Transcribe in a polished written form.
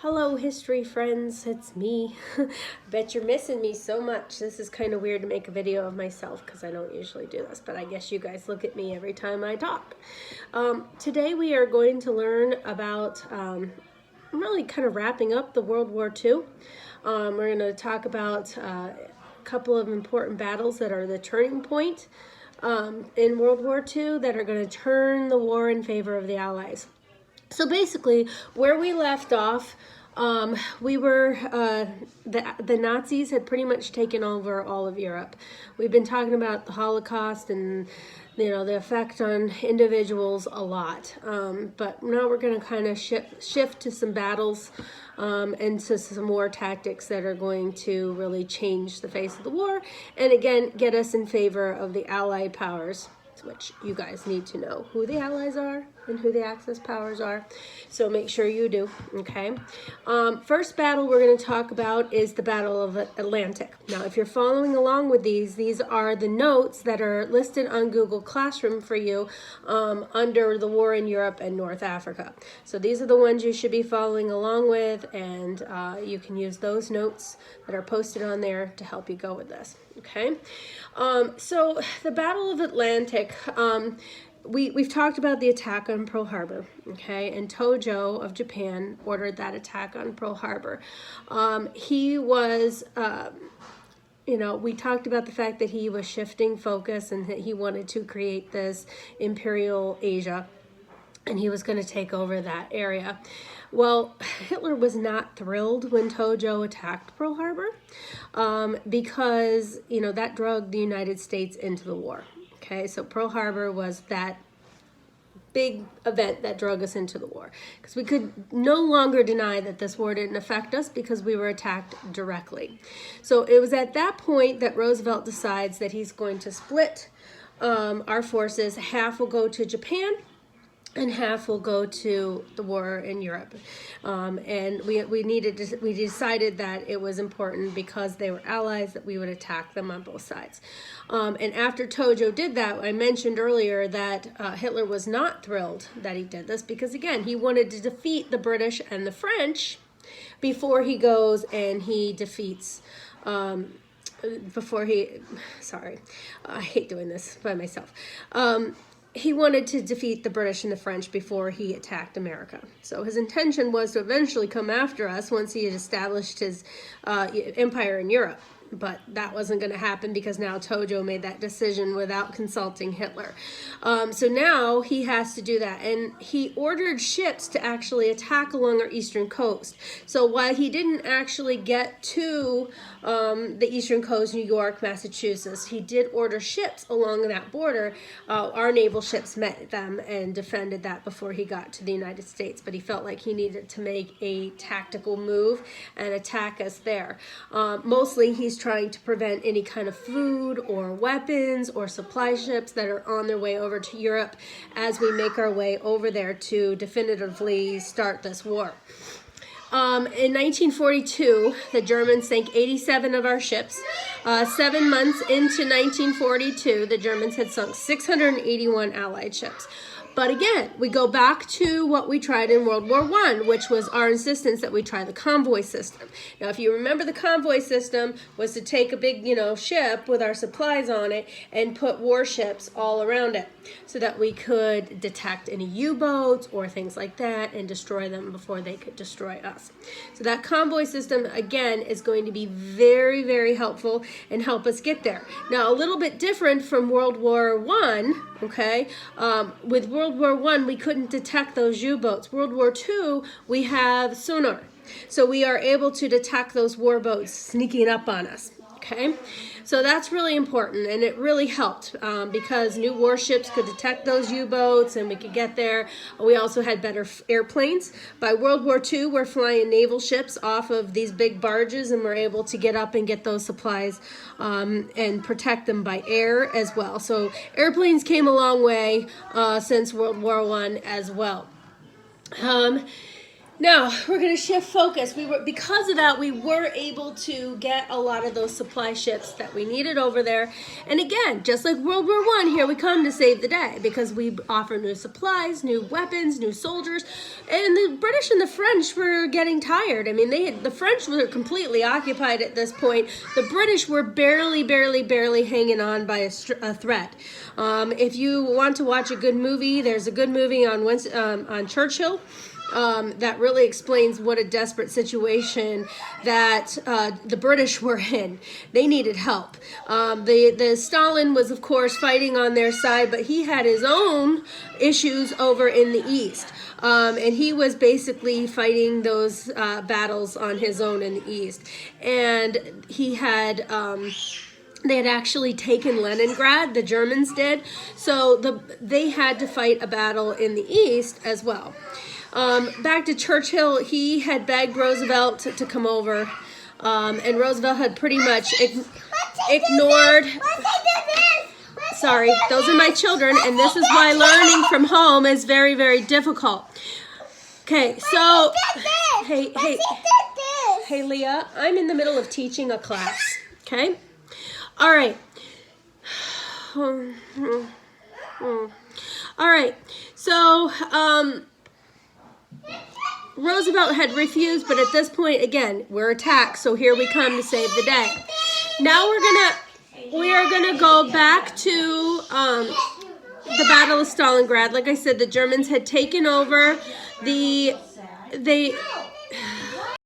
Hello, history friends, it's me. Bet you're missing me so much. This is kind of weird to make a video of myself because I don't usually do this, but I guess you guys look at me every time I talk. Today we are going to learn about, I'm really kind of wrapping up the World War II. We're going to talk about a couple of important battles that are the turning point in World War II that are going to turn the war in favor of the Allies. So basically, where we left off, we were, the Nazis had pretty much taken over all of Europe. We've been talking about the Holocaust and, the effect on individuals a lot. But now we're going to kind of shift to some battles and to some war tactics that are going to really change the face of the war and, again, get us in favor of the Allied powers, which you guys need to know who the Allies are and who the Axis powers are. So make sure you do, okay? First battle we're going to talk about is the Battle of Atlantic. Now, if you're following along with these are the notes that are listed on Google Classroom for you under the war in Europe and North Africa. So these are the ones you should be following along with, and you can use those notes that are posted on there to help you go with this, okay? So the Battle of Atlantic, we've talked about the attack on Pearl Harbor, okay? And Tojo of Japan ordered that attack on Pearl Harbor. He was, we talked about the fact that he was shifting focus and that he wanted to create this Imperial Asia, and he was going to take over that area. Well, Hitler was not thrilled when Tojo attacked Pearl Harbor because, that drug the United States into the war. Okay, so Pearl Harbor was that big event that drug us into the war, because we could no longer deny that this war didn't affect us because we were attacked directly. So it was at that point that Roosevelt decides that he's going to split our forces. Half will go to Japan and half will go to the war in Europe. And we decided that it was important because they were allies that we would attack them on both sides. And after Tojo did that, I mentioned earlier that Hitler was not thrilled that he did this because, again, he wanted to defeat the British and the French before he goes and he defeats I hate doing this by myself. He wanted to defeat the British and the French before he attacked America. So his intention was to eventually come after us once he had established his empire in Europe. But that wasn't going to happen because now Tojo made that decision without consulting Hitler. So now he has to do that. And he ordered ships to actually attack along our eastern coast. So while he didn't actually get to the eastern coast, New York, Massachusetts, he did order ships along that border. Our naval ships met them and defended that before he got to the United States. But he felt like he needed to make a tactical move and attack us there. Mostly he's trying to prevent any kind of food or weapons or supply ships that are on their way over to Europe as we make our way over there to definitively start this war. In 1942, the Germans sank 87 of our ships. 7 months into 1942, the Germans had sunk 681 Allied ships. But again, we go back to what we tried in World War I, which was our insistence that we try the convoy system. Now, if you remember, the convoy system was to take a big, ship with our supplies on it and put warships all around it so that we could detect any U-boats or things like that and destroy them before they could destroy us. So that convoy system, again, is going to be very, very helpful and help us get there. Now, a little bit different from World War I, okay? With World War I, we couldn't detect those U-boats. World War II, we have sonar. So we are able to detect those warboats sneaking up on us, okay? So that's really important, and it really helped because new warships could detect those U-boats and we could get there. We also had better airplanes. By World War II, we're flying naval ships off of these big barges, and we're able to get up and get those supplies and protect them by air as well. So airplanes came a long way since World War I as well. Now we're going to shift focus. Because of that, we were able to get a lot of those supply ships that we needed over there. And again, just like World War I, here we come to save the day because we offer new supplies, new weapons, new soldiers. And the British and the French were getting tired. I mean, the French were completely occupied at this point. The British were barely hanging on by a thread. If you want to watch a good movie, there's a good movie on Churchill. That really explains what a desperate situation that the British were in. They needed help. The Stalin was, of course, fighting on their side, but he had his own issues over in the east. And he was basically fighting those battles on his own in the east. And he had... they had actually taken Leningrad, the Germans did, so they had to fight a battle in the east as well. Back to Churchill, he had begged Roosevelt to come over, and Roosevelt had pretty much ignored... Sorry, those are my children, and this is why learning from home is very difficult. Okay, so... Hey, Leah, I'm in the middle of teaching a class, okay? All right. All right. So, Roosevelt had refused, but at this point, again, we're attacked, so here we come to save the day. Now we are gonna go back to the Battle of Stalingrad. Like I said, the Germans had taken over